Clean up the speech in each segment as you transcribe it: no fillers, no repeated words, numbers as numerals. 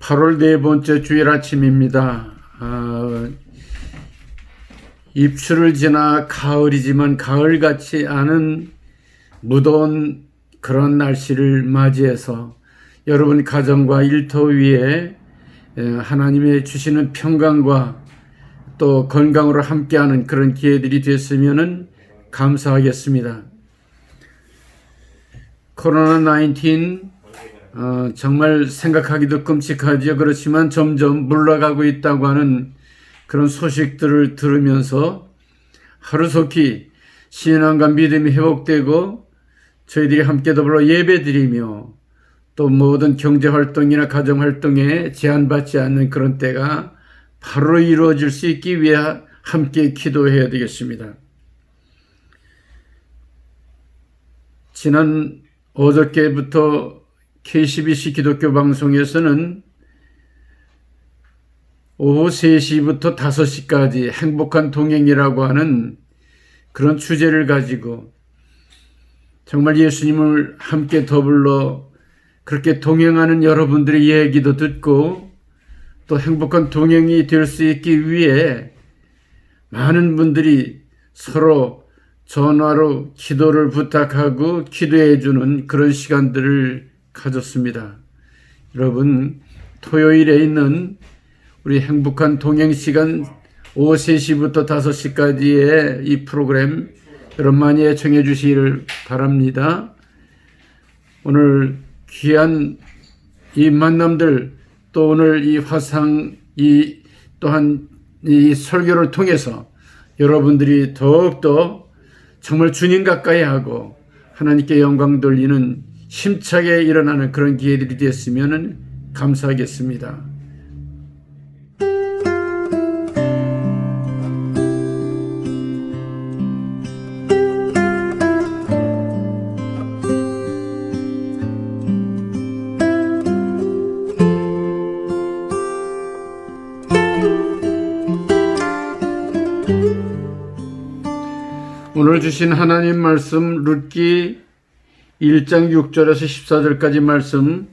8월 네 번째 주일 아침입니다. 입추를 지나 가을이지만 가을 같지 않은 무더운 그런 날씨를 맞이해서 여러분 가정과 일터 위에 하나님의 주시는 평강과 또 건강으로 함께하는 그런 기회들이 됐으면 감사하겠습니다. 코로나19 정말 생각하기도 끔찍하죠. 그렇지만 점점 물러가고 있다고 하는 그런 소식들을 들으면서 하루속히 신앙과 믿음이 회복되고 저희들이 함께 더불어 예배드리며 또 모든 경제활동이나 가정활동에 제한받지 않는 그런 때가 바로 이루어질 수 있기 위해 함께 기도해야 되겠습니다. 지난 어저께부터 KCBC 기독교 방송에서는 오후 3시부터 5시까지 행복한 동행이라고 하는 그런 주제를 가지고 정말 예수님을 함께 더불어 그렇게 동행하는 여러분들의 얘기도 듣고 또 행복한 동행이 될 수 있기 위해 많은 분들이 서로 전화로 기도를 부탁하고 기도해 주는 그런 시간들을 가졌습니다. 여러분, 토요일에 있는 우리 행복한 동행 시간 오후 3시부터 5시까지의 이 프로그램 여러분 많이 애청해 주시기를 바랍니다. 오늘 귀한 이 만남들 또 오늘 이 화상 또한 이 설교를 통해서 여러분들이 더욱더 정말 주님 가까이 하고 하나님께 영광 돌리는 힘차게 일어나는 그런 기회들이 됐으면 감사하겠습니다. 오늘 주신 하나님 말씀 룻기 1장 6절에서 14절까지 말씀.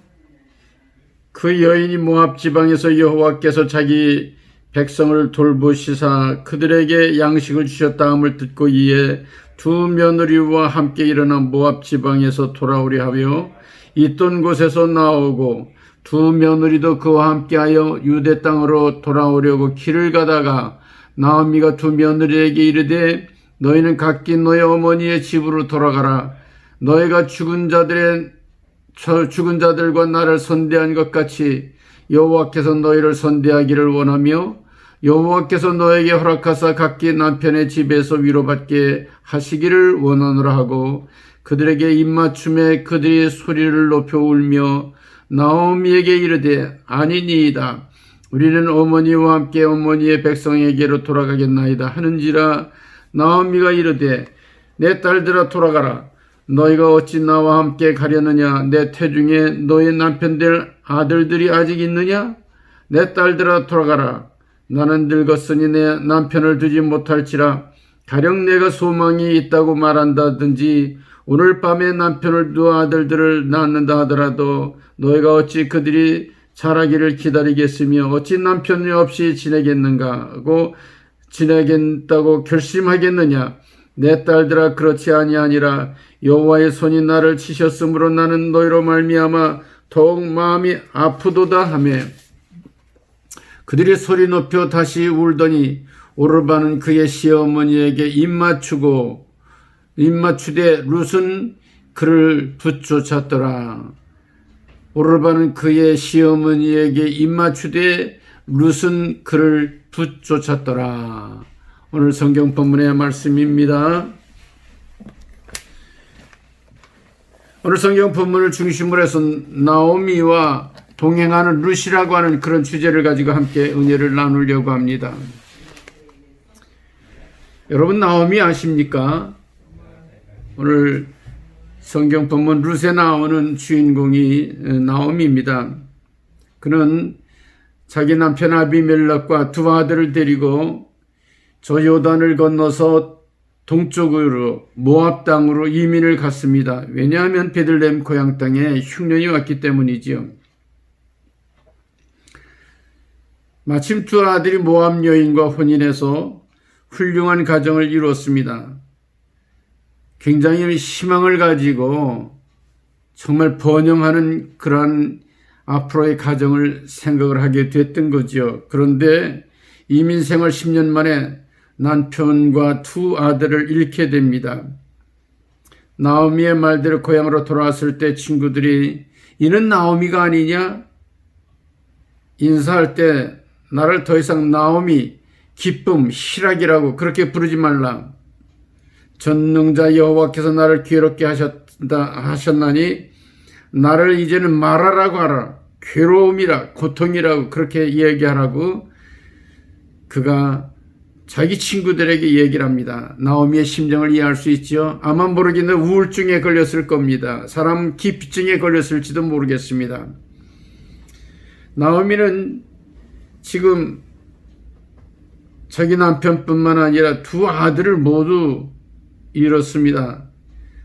그 여인이 모압 지방에서 여호와께서 자기 백성을 돌보시사 그들에게 양식을 주셨다 함을 듣고 이에 두 며느리와 함께 일어나 모압 지방에서 돌아오려 하며 있던 곳에서 나오고 두 며느리도 그와 함께하여 유대 땅으로 돌아오려고 길을 가다가 나오미가 두 며느리에게 이르되 너희는 각기 너희 어머니의 집으로 돌아가라. 너희가 죽은 자들과 나를 선대한 것 같이 여호와께서 너희를 선대하기를 원하며 여호와께서 너에게 허락하사 각기 남편의 집에서 위로받게 하시기를 원하노라 하고 그들에게 입맞춤에 그들이 소리를 높여 울며 나오미에게 이르되 아니니이다. 우리는 어머니와 함께 어머니의 백성에게로 돌아가겠나이다 하는지라. 나오미가 이르되 내 딸들아 돌아가라. 너희가 어찌 나와 함께 가려느냐? 내 태중에 너희 남편 될 아들들이 아직 있느냐? 내 딸들아 돌아가라. 나는 늙었으니 내 남편을 두지 못할지라. 가령 내가 소망이 있다고 말한다든지 오늘 밤에 남편을 두어 아들들을 낳는다 하더라도 너희가 어찌 그들이 자라기를 기다리겠으며 어찌 남편이 없이 지내겠는가 하고 지내겠다고 결심하겠느냐? 내 딸들아 그렇지 아니하니라. 여호와의 손이 나를 치셨으므로 나는 너희로 말미암아 더욱 마음이 아프도다 하매 그들이 소리 높여 다시 울더니 오르바는 그의 시어머니에게 입맞추되 룻은 그를 붙쫓았더라. 오르바는 그의 시어머니에게 입맞추되 룻은 그를 붙쫓았더라. 오늘 성경 본문의 말씀입니다. 오늘 성경 본문을 중심으로 해서 나오미와 동행하는 룻이라고 하는 그런 주제를 가지고 함께 은혜를 나누려고 합니다. 여러분 나오미 아십니까? 오늘 성경 본문 룻에 나오는 주인공이 나오미입니다. 그는 자기 남편 아비멜렉과 두 아들을 데리고 저 요단을 건너서 동쪽으로 모압 땅으로 이민을 갔습니다. 왜냐하면 베들레헴 고향 땅에 흉년이 왔기 때문이지요. 마침 두 아들이 모압 여인과 혼인해서 훌륭한 가정을 이루었습니다. 굉장히 희망을 가지고 정말 번영하는 그러한 앞으로의 가정을 생각을 하게 됐던 거죠. 그런데 이민 생활 10년 만에 남편과 두 아들을 잃게 됩니다. 나오미의 말대로 고향으로 돌아왔을 때 친구들이 이는 나오미가 아니냐? 인사할 때 나를 더 이상 나오미, 기쁨, 희락이라고 그렇게 부르지 말라. 전능자 여호와께서 나를 괴롭게 하셨나니 나를 이제는 말하라고 하라. 괴로움이라 고통이라고 그렇게 얘기하라고 그가 자기 친구들에게 얘기를 합니다. 나오미의 심정을 이해할 수 있죠. 아마 모르겠는데 우울증에 걸렸을 겁니다. 사람 기피증에 걸렸을지도 모르겠습니다. 나오미는 지금 자기 남편뿐만 아니라 두 아들을 모두 잃었습니다.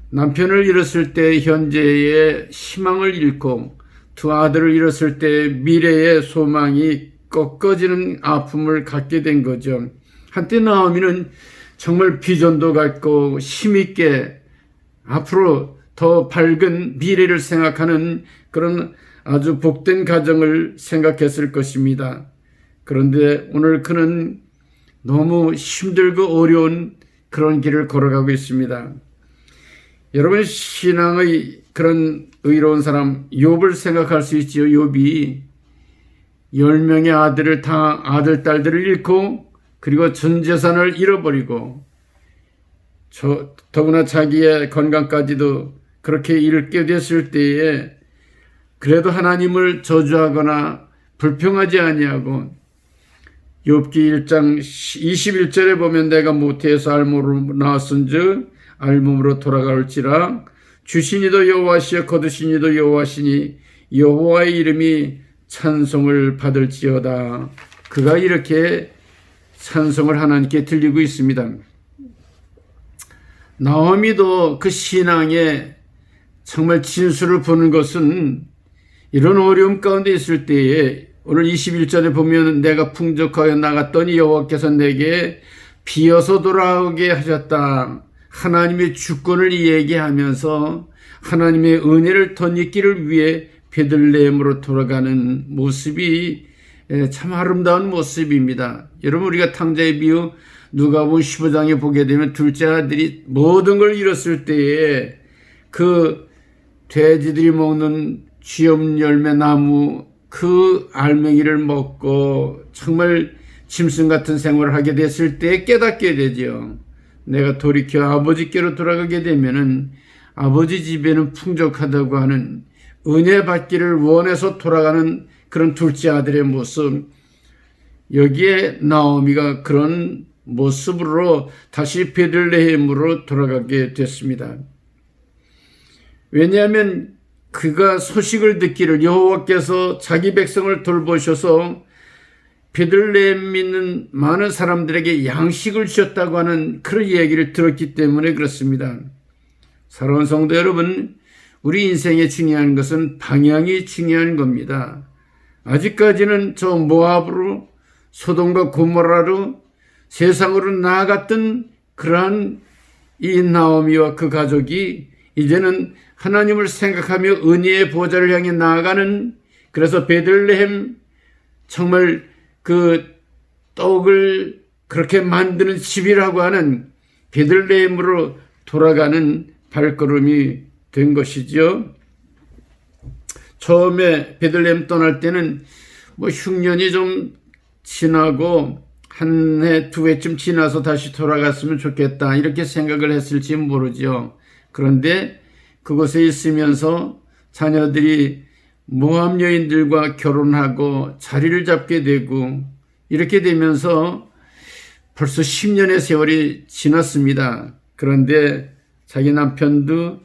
남편을 잃었을 때 현재의 희망을 잃고 두 아들을 잃었을 때 미래의 소망이 꺾어지는 아픔을 갖게 된 거죠. 한때 나오미는 정말 비전도 갖고 힘있게 앞으로 더 밝은 미래를 생각하는 그런 아주 복된 가정을 생각했을 것입니다. 그런데 오늘 그는 너무 힘들고 어려운 그런 길을 걸어가고 있습니다. 여러분 신앙의 그런 의로운 사람 욥을 생각할 수 있지요. 욥이 10명의 아들을 다 아들 딸들을 잃고 그리고 전 재산을 잃어버리고 더구나 자기의 건강까지도 그렇게 잃게 됐을 때에 그래도 하나님을 저주하거나 불평하지 아니하고 욥기 1장 21절에 보면 내가 모태에서 알몸으로 나왔은즉 알몸으로 돌아갈지라 주시니도 여호와시여 거두시니도 여호와시니 여호와의 이름이 찬송을 받을지어다. 그가 이렇게 찬송을 하나님께 들리고 있습니다. 나오미도 그 신앙에 정말 진수를 보는 것은 이런 어려움 가운데 있을 때에 오늘 21절에 보면 내가 풍족하게 나갔더니 여호와께서 내게 비어서 돌아오게 하셨다. 하나님의 주권을 얘기하면서 하나님의 은혜를 덧입기를 위해 베들레헴으로 돌아가는 모습이 참 아름다운 모습입니다. 여러분 우리가 탕자의 비유 누가복음 15장에 보게 되면 둘째 아들이 모든 걸 잃었을 때에 그 돼지들이 먹는 쥐염 열매 나무 그 알맹이를 먹고 정말 짐승 같은 생활을 하게 됐을 때 깨닫게 되죠. 내가 돌이켜 아버지께로 돌아가게 되면은 아버지 집에는 풍족하다고 하는 은혜 받기를 원해서 돌아가는 그런 둘째 아들의 모습, 여기에 나오미가 그런 모습으로 다시 베들레헴으로 돌아가게 됐습니다. 왜냐하면 그가 소식을 듣기를 여호와께서 자기 백성을 돌보셔서 베들레헴 있는 많은 사람들에게 양식을 주셨다고 하는 그런 이야기를 들었기 때문에 그렇습니다. 사랑하는 성도 여러분, 우리 인생에 중요한 것은 방향이 중요한 겁니다. 아직까지는 저 모압으로 소돔과 고모라로 세상으로 나아갔던 그러한 이 나오미와 그 가족이 이제는 하나님을 생각하며 은혜의 보좌를 향해 나아가는, 그래서 베들레헴 정말 그 떡을 그렇게 만드는 집이라고 하는 베들레헴으로 돌아가는 발걸음이 된 것이죠. 처음에 베들레헴 떠날 때는 뭐 흉년이 좀 지나고 한 해, 두 해쯤 지나서 다시 돌아갔으면 좋겠다 이렇게 생각을 했을지 모르죠. 그런데 그곳에 있으면서 자녀들이 모압 여인들과 결혼하고 자리를 잡게 되고 이렇게 되면서 벌써 10년의 세월이 지났습니다. 그런데 자기 남편도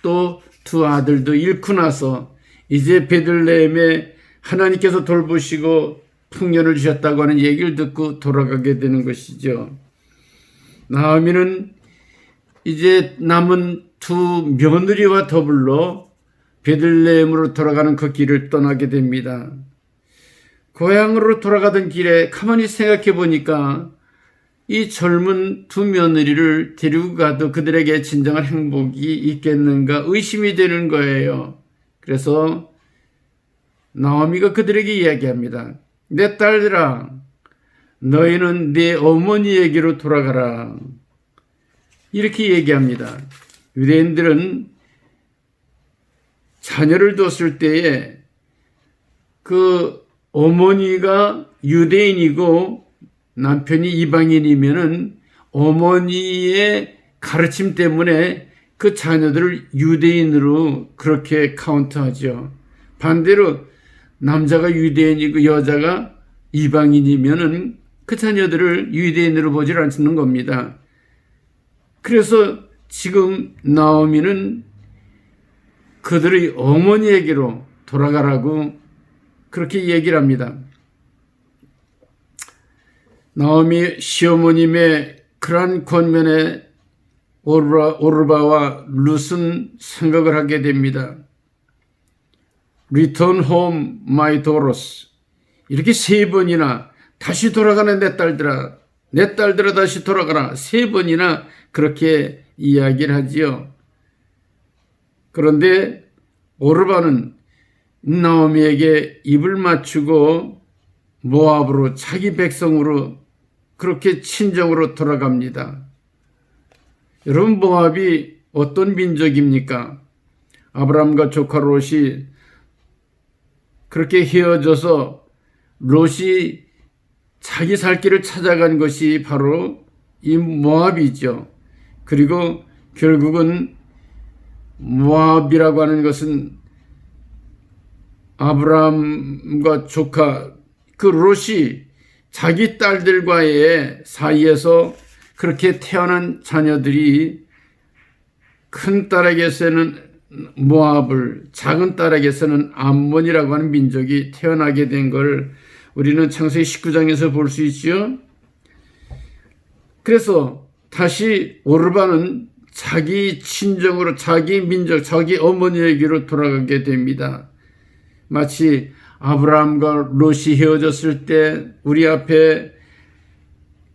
또 두 아들도 잃고 나서 이제 베들레헴에 하나님께서 돌보시고 풍년을 주셨다고 하는 얘기를 듣고 돌아가게 되는 것이죠. 나오미는 이제 남은 두 며느리와 더불어 베들레헴으로 돌아가는 그 길을 떠나게 됩니다. 고향으로 돌아가던 길에 가만히 생각해 보니까 이 젊은 두 며느리를 데리고 가도 그들에게 진정한 행복이 있겠는가 의심이 되는 거예요. 그래서 나오미가 그들에게 이야기합니다. 내 딸들아, 너희는 네 어머니에게로 돌아가라. 이렇게 얘기합니다. 유대인들은 자녀를 뒀을 때에 그 어머니가 유대인이고 남편이 이방인이면은 어머니의 가르침 때문에 그 자녀들을 유대인으로 그렇게 카운트하죠. 반대로 남자가 유대인이고 여자가 이방인이면은 그 자녀들을 유대인으로 보질 않는 겁니다. 그래서 지금 나오미는 그들의 어머니에게로 돌아가라고 그렇게 얘기를 합니다. 나오미 시어머님의 그러한 권면에 오르바와 룻은 생각을 하게 됩니다. Return home, my daughters. 이렇게 3번이나 다시 돌아가는 내 딸들아, 내 딸들아 다시 돌아가라. 3번이나 그렇게 이야기를 하지요. 그런데 오르바는 나오미에게 입을 맞추고 모압으로 자기 백성으로 그렇게 친정으로 돌아갑니다. 여러분, 모압이 어떤 민족입니까? 아브라함과 조카 롯이 그렇게 헤어져서 롯이 자기 살 길을 찾아간 것이 바로 이 모압이죠. 그리고 결국은 모압이라고 하는 것은 아브라함과 조카 그 롯이 자기 딸들과의 사이에서 그렇게 태어난 자녀들이 큰 딸에게서는 모압을, 작은 딸에게서는 암몬이라고 하는 민족이 태어나게 된 걸 우리는 창세기 19장에서 볼 수 있죠. 그래서 다시 오르바는 자기 친정으로, 자기 민족, 자기 어머니에게로 돌아가게 됩니다. 마치 아브라함과 롯이 헤어졌을 때 우리 앞에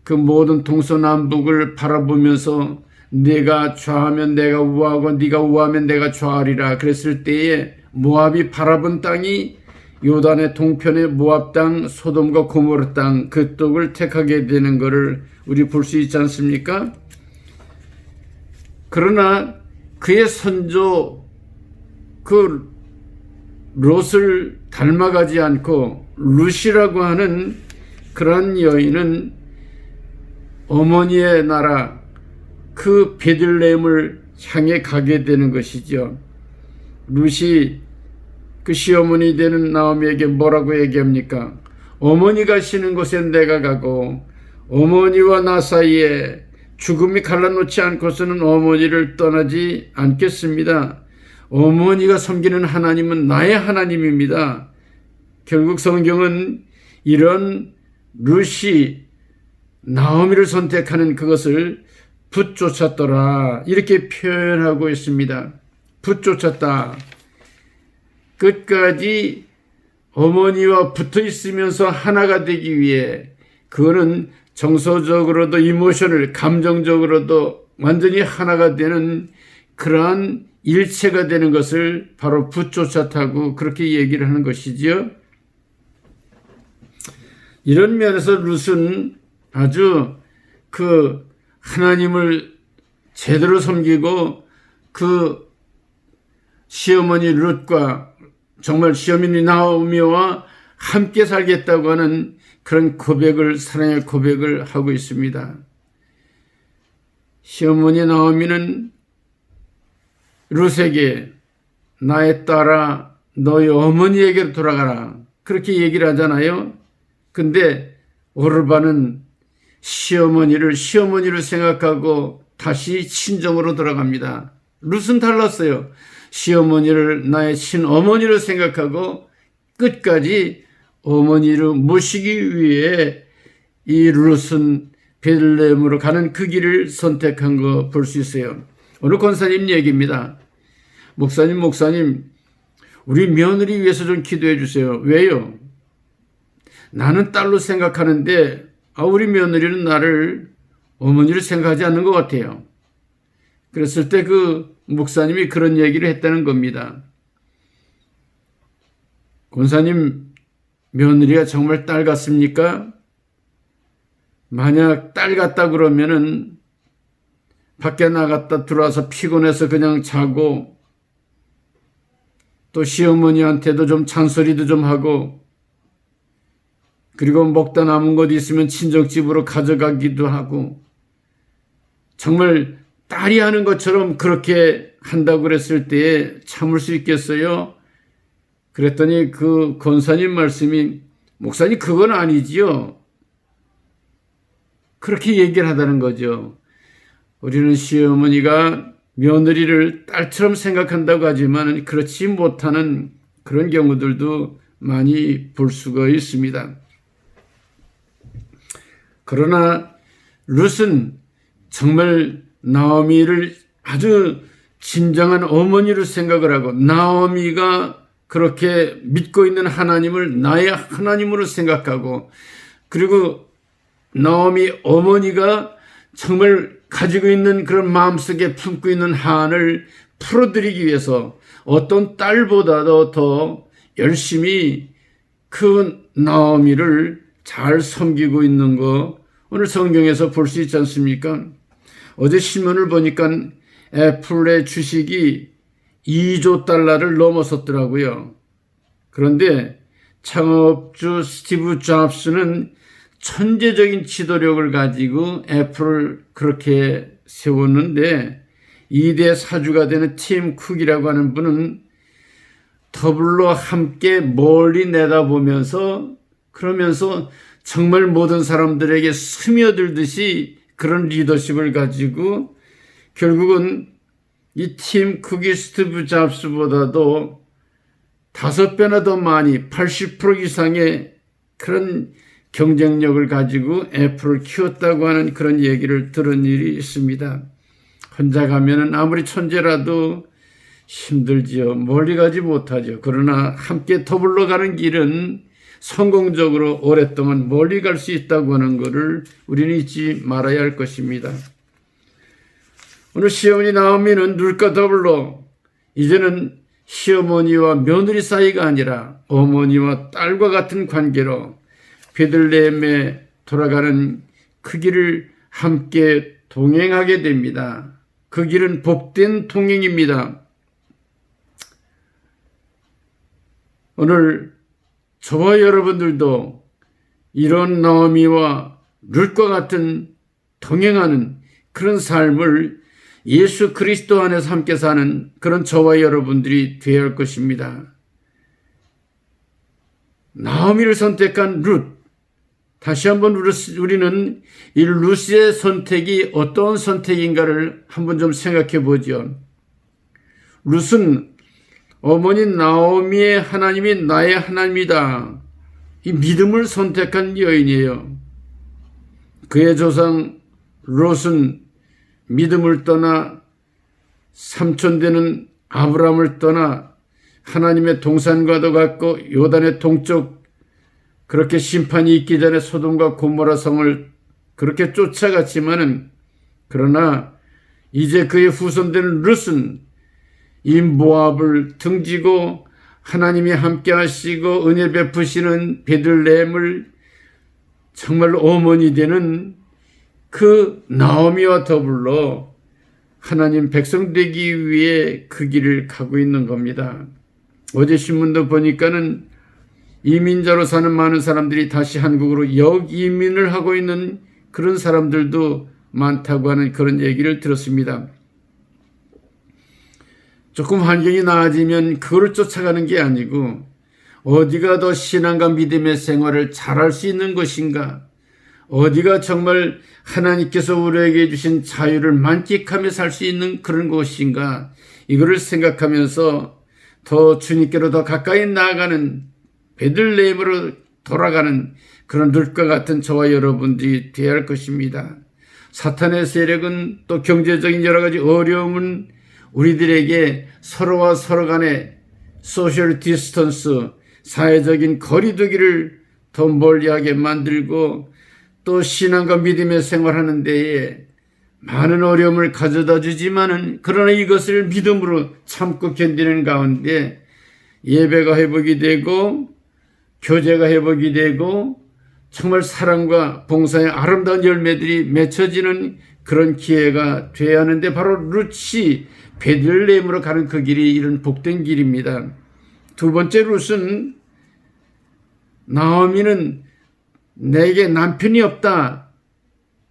그 모든 동서남북을 바라보면서 네가 좌하면 내가 우하고 네가 우하면 내가 좌하리라 그랬을 때에 모압이 바라본 땅이 요단의 동편의 모압 땅, 소돔과 고모르 땅 그쪽을 택하게 되는 것을 우리 볼 수 있지 않습니까? 그러나 그의 선조 그 롯을 닮아가지 않고 룻이라고 하는 그런 여인은 어머니의 나라 그 베들레헴을 향해 가게 되는 것이죠. 룻이 그 시어머니 되는 나오미에게 뭐라고 얘기합니까? 어머니 가시는 곳에 내가 가고 어머니와 나 사이에 죽음이 갈라놓지 않고서는 어머니를 떠나지 않겠습니다. 어머니가 섬기는 하나님은 나의 하나님입니다. 결국 성경은 이런 룻이 나오미를 선택하는 그것을 붙쫓았더라 이렇게 표현하고 있습니다. 붙쫓았다. 끝까지 어머니와 붙어 있으면서 하나가 되기 위해 그거는 정서적으로도 이모션을 감정적으로도 완전히 하나가 되는 그러한 일체가 되는 것을 바로 붙쫓았다고 그렇게 얘기를 하는 것이지요. 이런 면에서 룻은 아주 그 하나님을 제대로 섬기고 그 시어머니 룻과 정말 시어머니 나오미와 함께 살겠다고 하는 그런 고백을, 사랑의 고백을 하고 있습니다. 시어머니 나오미는 룻에게 나의 딸아 너희 어머니에게로 돌아가라 그렇게 얘기를 하잖아요. 근데 오르바는 시어머니를 생각하고 다시 친정으로 돌아갑니다. 룻은 달랐어요. 시어머니를 나의 친어머니로 생각하고 끝까지 어머니를 모시기 위해 이 룻은 베들레헴으로 가는 그 길을 선택한 거 볼 수 있어요. 오늘 권사님 얘기입니다. 목사님, 우리 며느리 위해서 좀 기도해 주세요. 왜요? 나는 딸로 생각하는데 우리 며느리는 나를 어머니를 생각하지 않는 것 같아요. 그랬을 때 그 목사님이 그런 얘기를 했다는 겁니다. 권사님, 며느리가 정말 딸 같습니까? 만약 딸 같다 그러면은 밖에 나갔다 들어와서 피곤해서 그냥 자고, 또 시어머니한테도 좀 잔소리도 좀 하고, 그리고 먹다 남은 것 있으면 친정집으로 가져가기도 하고, 정말 딸이 하는 것처럼 그렇게 한다고 그랬을 때에 참을 수 있겠어요? 그랬더니 그 권사님 말씀이, 목사님 그건 아니지요. 그렇게 얘기를 하다는 거죠. 우리는 시어머니가 며느리를 딸처럼 생각한다고 하지만 그렇지 못하는 그런 경우들도 많이 볼 수가 있습니다. 그러나 룻은 정말 나오미를 아주 진정한 어머니로 생각을 하고, 나오미가 그렇게 믿고 있는 하나님을 나의 하나님으로 생각하고, 그리고 나오미 어머니가 정말 가지고 있는 그런 마음속에 품고 있는 한을 풀어드리기 위해서 어떤 딸보다도 더 열심히 그 나오미를 잘 섬기고 있는 거 오늘 성경에서 볼 수 있지 않습니까? 어제 신문을 보니까 애플의 주식이 2조 달러를 넘어섰더라고요. 그런데 창업주 스티브 잡스는 천재적인 지도력을 가지고 애플을 그렇게 세웠는데, 2대 사주가 되는 팀 쿡이라고 하는 분은 더불어 함께 멀리 내다보면서, 그러면서 정말 모든 사람들에게 스며들듯이 그런 리더십을 가지고 결국은 이 팀 쿡이 스티브 잡스보다도 5배나 더 많이 80% 이상의 그런 경쟁력을 가지고 애플을 키웠다고 하는 그런 얘기를 들은 일이 있습니다. 혼자 가면은 아무리 천재라도 힘들지요. 멀리 가지 못하죠. 그러나 함께 더불어 가는 길은 성공적으로 오랫동안 멀리 갈 수 있다고 하는 것을 우리는 잊지 말아야 할 것입니다. 오늘 시어머니 나오미는 룻과 더불어 이제는 시어머니와 며느리 사이가 아니라 어머니와 딸과 같은 관계로 베들레헴에 돌아가는 그 길을 함께 동행하게 됩니다. 그 길은 복된 동행입니다. 오늘 저와 여러분들도 이런 나오미와 룻과 같은 동행하는 그런 삶을 예수 그리스도 안에서 함께 사는 그런 저와 여러분들이 되어야 할 것입니다. 나오미를 선택한 룻, 다시 한번 우리는 이 룻의 선택이 어떤 선택인가를 한번 좀 생각해 보죠. 룻은 어머니 나오미의 하나님이 나의 하나님이다, 이 믿음을 선택한 여인이에요. 그의 조상 롯은 믿음을 떠나 삼촌되는 아브라함을 떠나 하나님의 동산과도 같고 요단의 동쪽, 그렇게 심판이 있기 전에 소돔과 고모라 성을 그렇게 쫓아갔지만은, 그러나 이제 그의 후손되는 룻은 이 모압을 등지고 하나님이 함께 하시고 은혜 베푸시는 베들레헴을 정말 어머니 되는 그 나오미와 더불어 하나님 백성 되기 위해 그 길을 가고 있는 겁니다. 어제 신문도 보니까는 이민자로 사는 많은 사람들이 다시 한국으로 역이민을 하고 있는 그런 사람들도 많다고 하는 그런 얘기를 들었습니다. 조금 환경이 나아지면 그거를 쫓아가는 게 아니고 어디가 더 신앙과 믿음의 생활을 잘할 수 있는 것인가, 어디가 정말 하나님께서 우리에게 주신 자유를 만끽하며 살 수 있는 그런 곳인가, 이거를 생각하면서 더 주님께로 더 가까이 나아가는, 베들레헴으로 돌아가는 그런 룻과 같은 저와 여러분들이 되어야 할 것입니다. 사탄의 세력은, 또 경제적인 여러 가지 어려움은 우리들에게 서로와 서로 간의 소셜 디스턴스, 사회적인 거리두기를 더 멀리하게 만들고 또 신앙과 믿음의 생활하는 데에 많은 어려움을 가져다 주지만은 그러나 이것을 믿음으로 참고 견디는 가운데 예배가 회복이 되고 교제가 회복이 되고 정말 사랑과 봉사의 아름다운 열매들이 맺혀지는 그런 기회가 되어야 하는데 바로 룻이 베들레헴으로 가는 그 길이 이런 복된 길입니다. 두 번째 룻은 나오미는 내게 남편이 없다.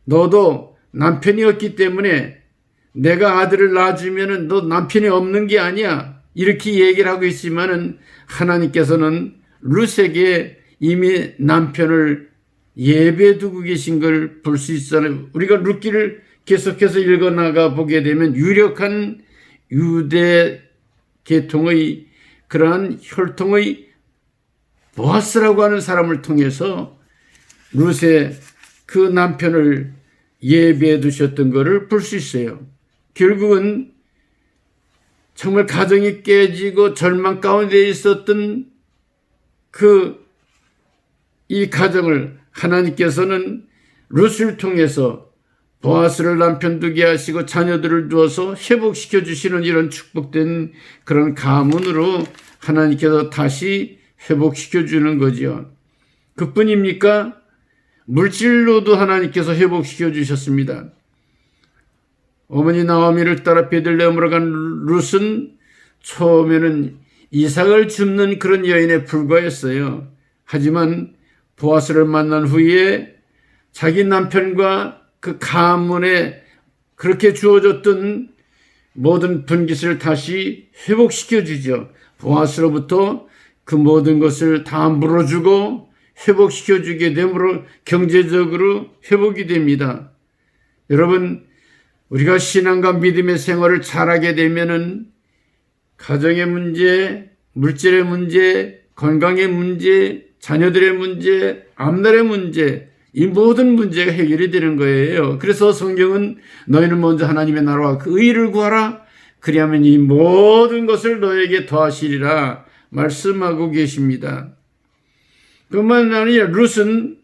너도 남편이 없기 때문에 내가 아들을 낳아주면은 너 남편이 없는 게 아니야. 이렇게 얘기를 하고 있지만은 하나님께서는 룻에게 이미 남편을 예배에 두고 계신 걸 볼 수 있잖아요. 우리가 룻기를 계속해서 읽어나가 보게 되면 유력한 유대 계통의 그러한 혈통의 보아스라고 하는 사람을 통해서 룻의 그 남편을 예배해 두셨던 것을 볼 수 있어요. 결국은 정말 가정이 깨지고 절망 가운데 있었던 이 가정을 하나님께서는 룻을 통해서 보아스를 남편 두게 하시고 자녀들을 두어서 회복시켜 주시는 이런 축복된 그런 가문으로 하나님께서 다시 회복시켜 주는 거지요. 그뿐입니까? 물질로도 하나님께서 회복시켜 주셨습니다. 어머니 나오미를 따라 베들레헴으로 간 룻은 처음에는 이삭을 줍는 그런 여인에 불과했어요. 하지만 보아스를 만난 후에 자기 남편과 그 가문에 그렇게 주어졌던 모든 분깃을 다시 회복시켜 주죠. 보아스로부터 그 모든 것을 다 물어주고 회복시켜 주게 되므로 경제적으로 회복이 됩니다. 여러분, 우리가 신앙과 믿음의 생활을 잘하게 되면은 가정의 문제, 물질의 문제, 건강의 문제, 자녀들의 문제, 앞날의 문제, 이 모든 문제가 해결이 되는 거예요. 그래서 성경은 너희는 먼저 하나님의 나라와 그 의를 구하라. 그리하면 이 모든 것을 너에게 더하시리라 말씀하고 계십니다. 그뿐만 아니라 룻은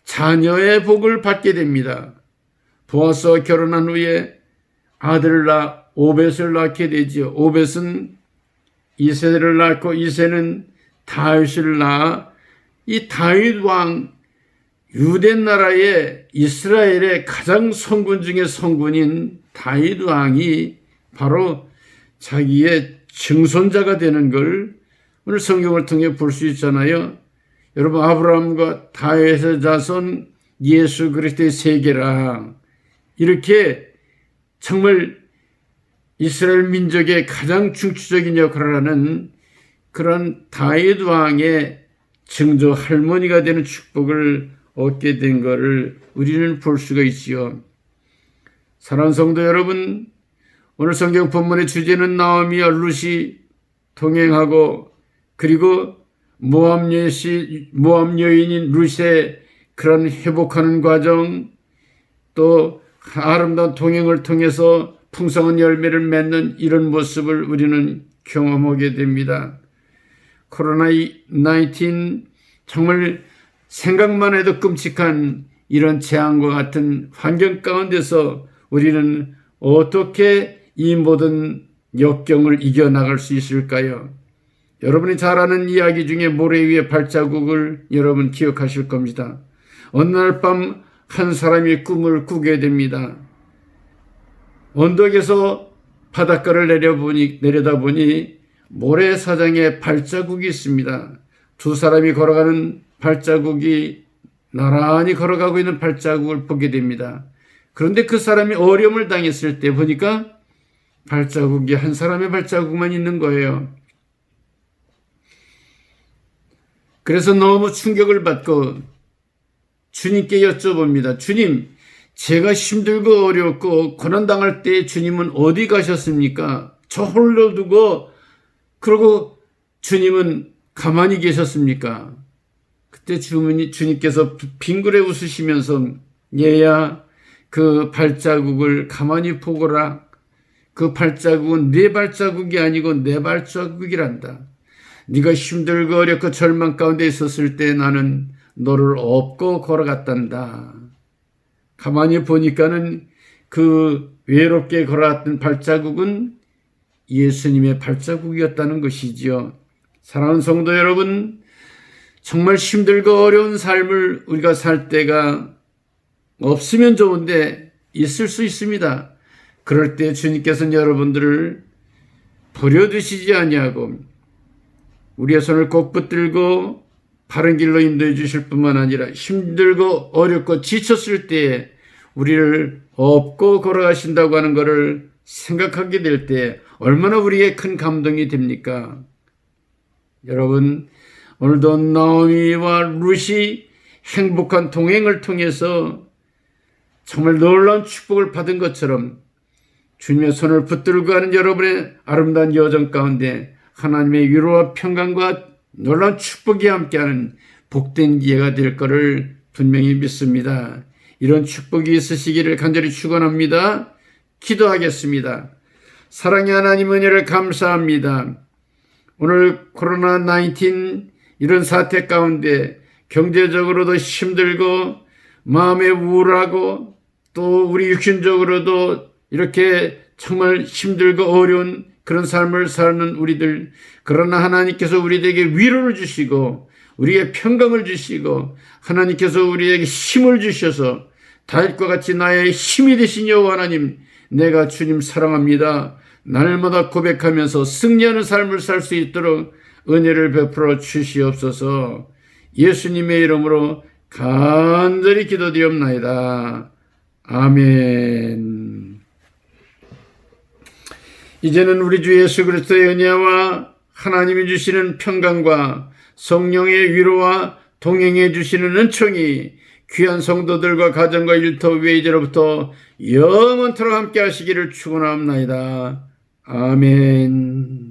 자녀의 복을 받게 됩니다. 보아스와 결혼한 후에 아들을 낳아 오벳을 낳게 되지요. 오벳은 이새를 낳고 이새는 다윗을 낳아 이 다윗 왕 유대 나라의 이스라엘의 가장 성군 중의 성군인 다윗 왕이 바로 자기의 증손자가 되는 걸 오늘 성경을 통해 볼 수 있잖아요. 여러분, 아브라함과 다윗의 자손 예수 그리스도의 세계라 이렇게 정말 이스라엘 민족의 가장 중추적인 역할을 하는 그런 다윗 왕의 증조 할머니가 되는 축복을 얻게 된 것을 우리는 볼 수가 있지요. 사랑하는 성도 여러분, 오늘 성경 본문의 주제는 나오미와 룻이 동행하고 그리고 모압 여인인 룻의 그런 회복하는 과정, 또 아름다운 동행을 통해서 풍성한 열매를 맺는 이런 모습을 우리는 경험하게 됩니다. 코로나19 정말 생각만 해도 끔찍한 이런 재앙과 같은 환경 가운데서 우리는 어떻게 이 모든 역경을 이겨나갈 수 있을까요? 여러분이 잘 아는 이야기 중에 모래 위의 발자국을 여러분 기억하실 겁니다. 어느 날 밤 한 사람이 꿈을 꾸게 됩니다. 언덕에서 바닷가를 내려다보니 모래사장에 발자국이 있습니다. 두 사람이 걸어가는 발자국이 나란히 걸어가고 있는 발자국을 보게 됩니다. 그런데 그 사람이 어려움을 당했을 때 보니까 발자국이 한 사람의 발자국만 있는 거예요. 그래서 너무 충격을 받고 주님께 여쭤봅니다. 주님, 제가 힘들고 어렵고 고난당할 때 주님은 어디 가셨습니까? 저 홀로 두고 그러고 주님은 가만히 계셨습니까? 그때 주님께서 빙그레 웃으시면서 얘야, 그 발자국을 가만히 보거라. 그 발자국은 네 발자국이 아니고 내 발자국이란다. 네가 힘들고 어렵고 절망 가운데 있었을 때 나는 너를 업고 걸어갔단다. 가만히 보니까는 그 외롭게 걸어갔던 발자국은 예수님의 발자국이었다는 것이지요. 사랑하는 성도 여러분, 정말 힘들고 어려운 삶을 우리가 살 때가 없으면 좋은데 있을 수 있습니다. 그럴 때 주님께서는 여러분들을 버려두시지 아니하고 우리의 손을 꼭 붙들고 바른 길로 인도해 주실 뿐만 아니라 힘들고 어렵고 지쳤을 때에 우리를 업고 걸어가신다고 하는 것을 생각하게 될 때 얼마나 우리에게 큰 감동이 됩니까? 여러분, 오늘도 나오미와 룻이 행복한 동행을 통해서 정말 놀라운 축복을 받은 것처럼 주님의 손을 붙들고 가는 여러분의 아름다운 여정 가운데 하나님의 위로와 평강과 놀라운 축복이 함께하는 복된 기회가 될 것을 분명히 믿습니다. 이런 축복이 있으시기를 간절히 축원합니다. 기도하겠습니다. 사랑의 하나님 은혜를 감사합니다. 오늘 코로나19 이런 사태 가운데 경제적으로도 힘들고 마음에 우울하고 또 우리 육신적으로도 이렇게 정말 힘들고 어려운 그런 삶을 사는 우리들, 그러나 하나님께서 우리에게 위로를 주시고 우리에게 평강을 주시고 하나님께서 우리에게 힘을 주셔서 다윗과 같이 나의 힘이 되신 여호와 하나님, 내가 주님 사랑합니다. 날마다 고백하면서 승리하는 삶을 살 수 있도록 은혜를 베풀어 주시옵소서. 예수님의 이름으로 간절히 기도드리옵나이다. 아멘. 이제는 우리 주 예수 그리스도의 은혜와 하나님이 주시는 평강과 성령의 위로와 동행해 주시는 은총이 귀한 성도들과 가정과 일터 위에 이제로부터 영원토록 함께 하시기를 축원합니다. 아멘.